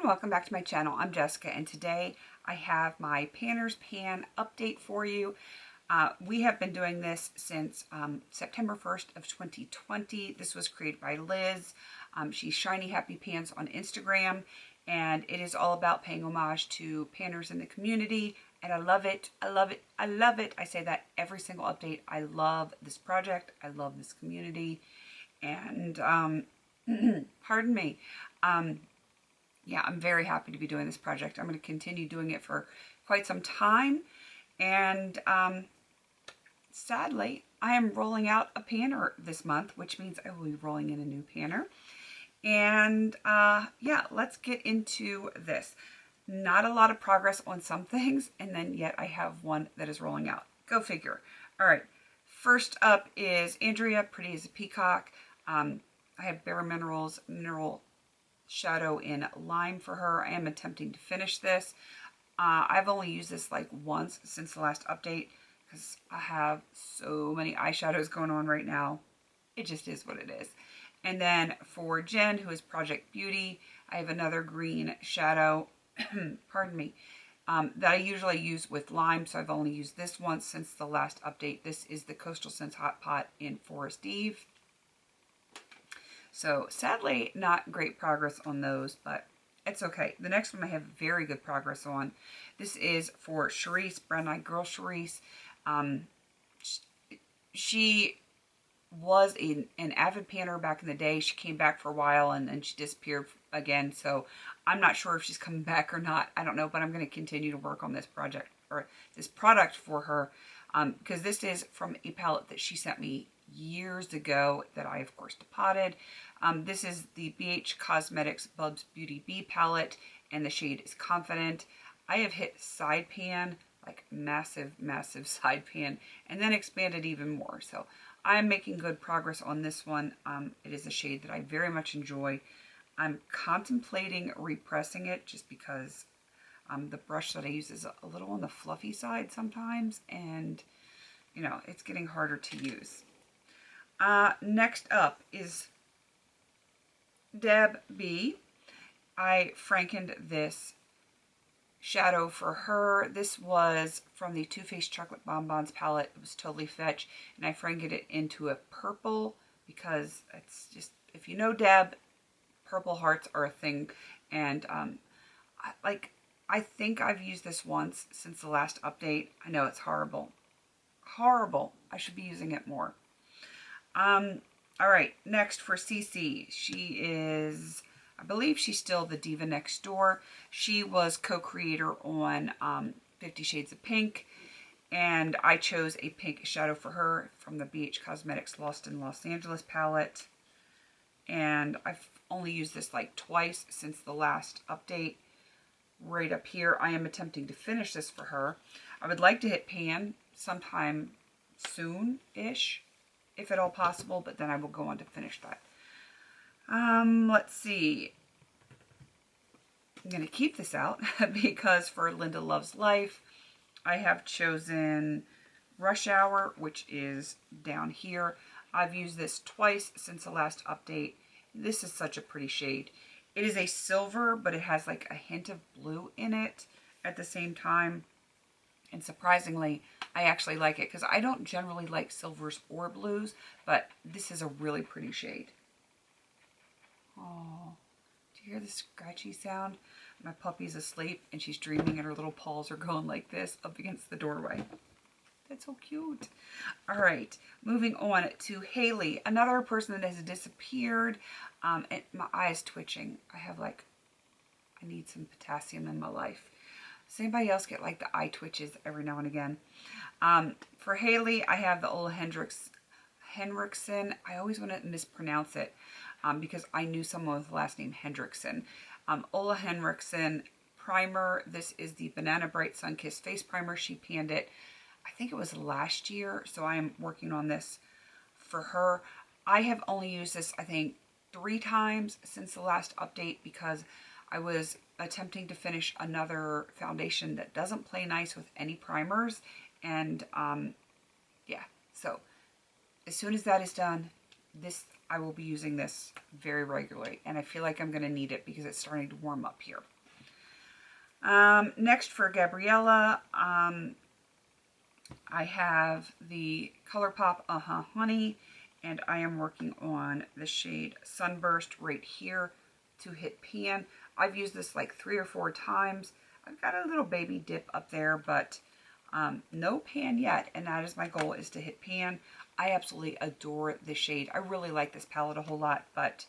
welcome back to my channel. I'm Jessica, and today I have my Panner's Pan update for you. We have been doing this since September 1st of 2020. This was created by Liz. She's Shiny Happy Pans on Instagram, and it is all about paying homage to panners in the community, and I love it. I love it. I love it. I say that every single update. I love this project. I love this community, and pardon me. Yeah, I'm very happy to be doing this project. I'm going to continue doing it for quite some time. And sadly, I am rolling out a panner this month, which means I will be rolling in a new panner. And yeah, let's get into this. Not a lot of progress on some things, and then yet I have one that is rolling out. Go figure. All right, first up is Andrea, Pretty as a Peacock. I have Bare Minerals Mineral Shadow in Lime for her. I am attempting to finish this. I've only used this like once since the last update because I have so many eyeshadows going on right now. It just is what it is. And then for Jen, who is Project Beauty, I have another green shadow, pardon me, that I usually use with lime, so I've only used this once since the last update. This is the Coastal Scents Hot Pot in Forest Eve. So sadly, not great progress on those, but it's okay. The next one I have very good progress on. This is for Charisse, Brown Eyed Girl Charisse. She was an avid panner back in the day. She came back for a while and then she disappeared again. So I'm not sure if she's coming back or not. I don't know, but I'm going to continue to work on this project or this product for her because this is from a palette that she sent me years ago that I of course depotted. This is the BH Cosmetics Bubs Beauty Bee palette, and the shade is Confident. I have hit side pan, like massive side pan, and then expanded even more. So I'm making good progress on this one. It is a shade that I very much enjoy. I'm contemplating repressing it just because the brush that I use is a little on the fluffy side sometimes, and you know, it's getting harder to use. Next up is Deb B. I frankened this shadow for her. This was from the Too Faced Chocolate Bonbons palette. It was totally fetch, and I frankened it into a purple because it's just, if you know Deb, purple hearts are a thing, and I think I've used this once since the last update. I know it's horrible. Horrible. I should be using it more. All right, next for Cece. She is, I believe she's still the Diva Next Door. She was co-creator on 50 Shades of Pink, and I chose a pink shadow for her from the BH Cosmetics Lost in Los Angeles palette. And I've only used this like twice since the last update. Right up here, I am attempting to finish this for her. I would like to hit pan sometime soon-ish, if at all possible, but then I will go on to finish that. Let's see. I'm going to keep this out because for Linda Loves Life, I have chosen Rush Hour, which is down here. I've used this twice since the last update. This is such a pretty shade. It is a silver, but it has like a hint of blue in it at the same time. And surprisingly, I actually like it because I don't generally like silvers or blues, but this is a really pretty shade. Oh, do you hear the scratchy sound? My puppy's asleep and she's dreaming and her little paws are going like this up against the doorway. That's so cute. All right, moving on to Haley, another person that has disappeared. And my eye is twitching. I need some potassium in my life. Does anybody else get like the eye twitches every now and again? For Haley, I have the Ola Henriksen. I always want to mispronounce it because I knew someone with the last name Hendrickson. Ola Henriksen primer. This is the Banana Bright Sunkissed Face Primer. She panned it, I think it was last year, so I am working on this for her. I have only used this, I think, 3 times since the last update because I was attempting to finish another foundation that doesn't play nice with any primers, and yeah, so as soon as that is done, I will be using this very regularly, and I feel like I'm going to need it because it's starting to warm up here. Next for Gabriella, I have the ColourPop Honey, and I am working on the shade Sunburst right here to hit pan. I've used this like 3 or 4 times. I've got a little baby dip up there, but no pan yet, and that is my goal, is to hit pan. I absolutely adore this shade. I really like this palette a whole lot, but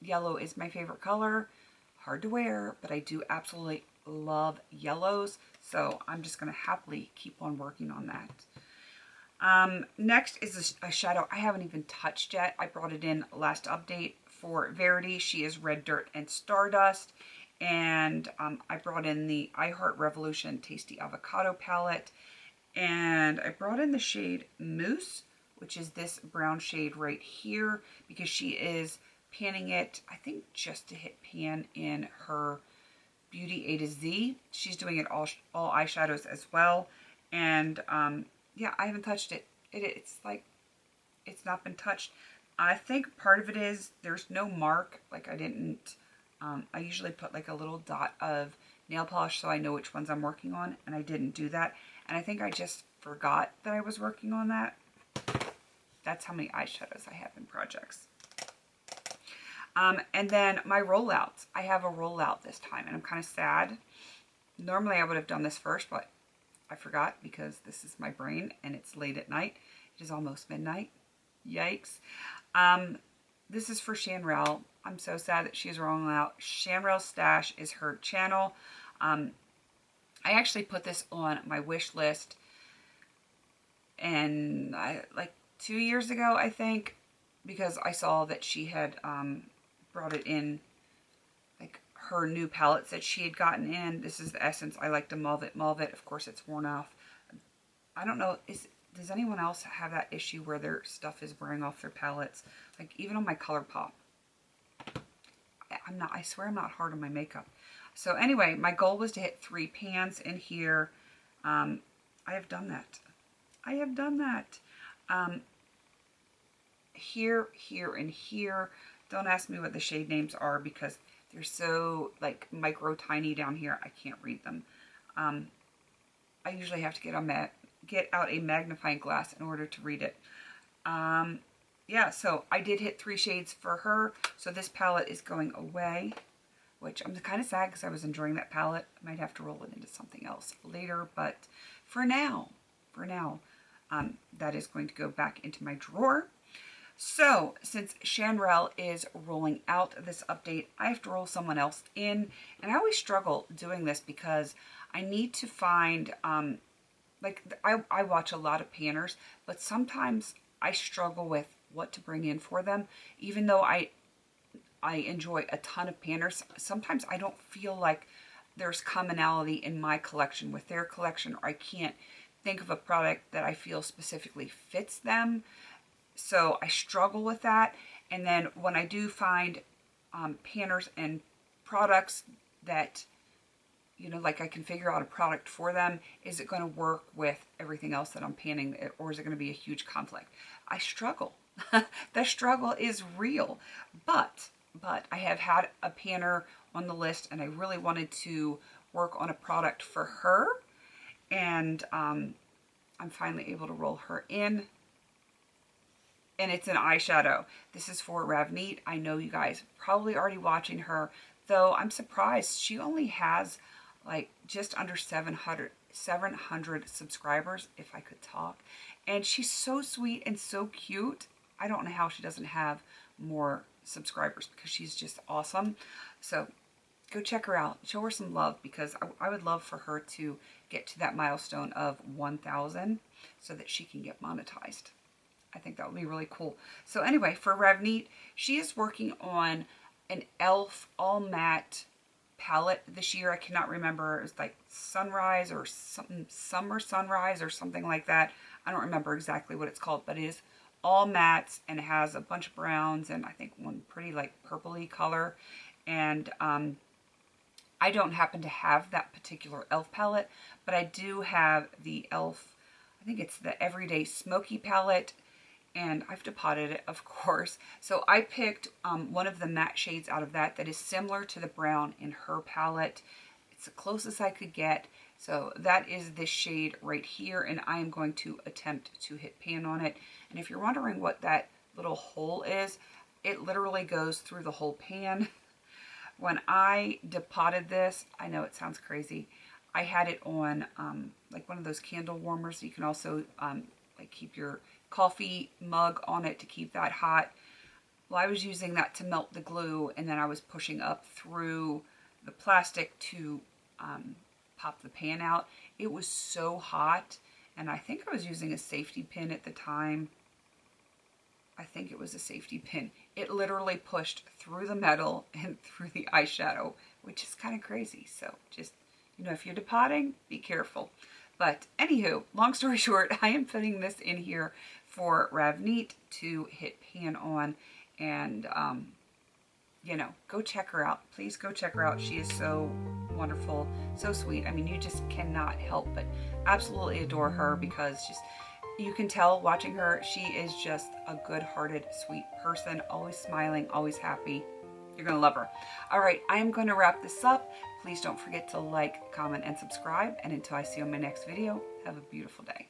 yellow is my favorite color. Hard to wear, but I do absolutely love yellows, so I'm just going to happily keep on working on that. Next is a shadow I haven't even touched yet. I brought it in last update for Verity. She is Red Dirt and Stardust. And I brought in the I Heart Revolution Tasty Avocado palette. And I brought in the shade Mousse, which is this brown shade right here, because she is panning it, I think, just to hit pan in her Beauty A to Z. She's doing it all eyeshadows as well. And yeah, I haven't touched it. It's like, it's not been touched. I think part of it is there's no mark. Like I didn't, I usually put like a little dot of nail polish so I know which ones I'm working on, and I didn't do that. And I think I just forgot that I was working on that. That's how many eyeshadows I have in projects. And then my rollouts. I have a rollout this time, and I'm kind of sad. Normally I would have done this first, but I forgot because this is my brain and it's late at night. It is almost midnight. Yikes. This is for Shanrell. I'm so sad that she's rolling out. Shanrell Stash is her channel. I actually put this on my wish list, and like 2 years ago, I think, because I saw that she had brought it in, like her new palettes that she had gotten in. This is the Essence I Like to Mauve It. Of course, it's worn off. I don't know, does anyone else have that issue where their stuff is wearing off their palettes? Like even on my ColourPop. I swear I'm not hard on my makeup. So anyway, my goal was to hit 3 pans in here. I have done that. I have done that. Here, and here. Don't ask me what the shade names are because they're so like micro tiny down here. I can't read them. I usually have to get out a magnifying glass in order to read it. Yeah, so I did hit 3 shades for her. So this palette is going away, which I'm kind of sad because I was enjoying that palette. I might have to roll it into something else later, but for now, that is going to go back into my drawer. So since Shanrell is rolling out this update, I have to roll someone else in, and I always struggle doing this because I need to find, like I watch a lot of panners, but sometimes I struggle with what to bring in for them. Even though I enjoy a ton of panners, sometimes I don't feel like there's commonality in my collection with their collection, or I can't think of a product that I feel specifically fits them. So I struggle with that. And then when I do find panners and products that, you know, like I can figure out a product for them, is it going to work with everything else that I'm panning, or is it going to be a huge conflict? I struggle. The struggle is real. But I have had a panner on the list, and I really wanted to work on a product for her. And I'm finally able to roll her in. And it's an eyeshadow. This is for Ravneet. I know you guys probably already watching her, though I'm surprised. She only has like just under 700 subscribers, if I could talk. And she's so sweet and so cute. I don't know how she doesn't have more subscribers because she's just awesome. So go check her out. Show her some love because I would love for her to get to that milestone of 1,000 so that she can get monetized. I think that would be really cool. So anyway, for Ravneet, she is working on an e.l.f. all matte palette this year. I cannot remember. It's like Sunrise or something, Summer Sunrise or something like that. I don't remember exactly what it's called, but it is all mattes and it has a bunch of browns and I think one pretty like purpley color. And I don't happen to have that particular e.l.f. palette, but I do have the e.l.f. I think it's the Everyday Smoky palette. And I've depotted it, of course. So I picked one of the matte shades out of that is similar to the brown in her palette. It's the closest I could get. So that is this shade right here, and I am going to attempt to hit pan on it. And if you're wondering what that little hole is, it literally goes through the whole pan. When I depotted this, I know it sounds crazy, I had it on like one of those candle warmers. You can also like keep your coffee mug on it to keep that hot. Well, I was using that to melt the glue, and then I was pushing up through the plastic to pop the pan out. It was so hot, and I think I was using a safety pin at the time. I think it was a safety pin. It literally pushed through the metal and through the eyeshadow, which is kind of crazy. So just, you know, if you're depotting, be careful. But anywho, long story short, I am putting this in here for Ravneet to hit pan on. And, you know, go check her out. Please go check her out. She is so wonderful, so sweet. I mean, you just cannot help but absolutely adore her, because just, you can tell watching her, she is just a good-hearted, sweet person, always smiling, always happy. You're going to love her. All right, I am going to wrap this up. Please don't forget to like, comment, and subscribe. And until I see you in my next video, have a beautiful day.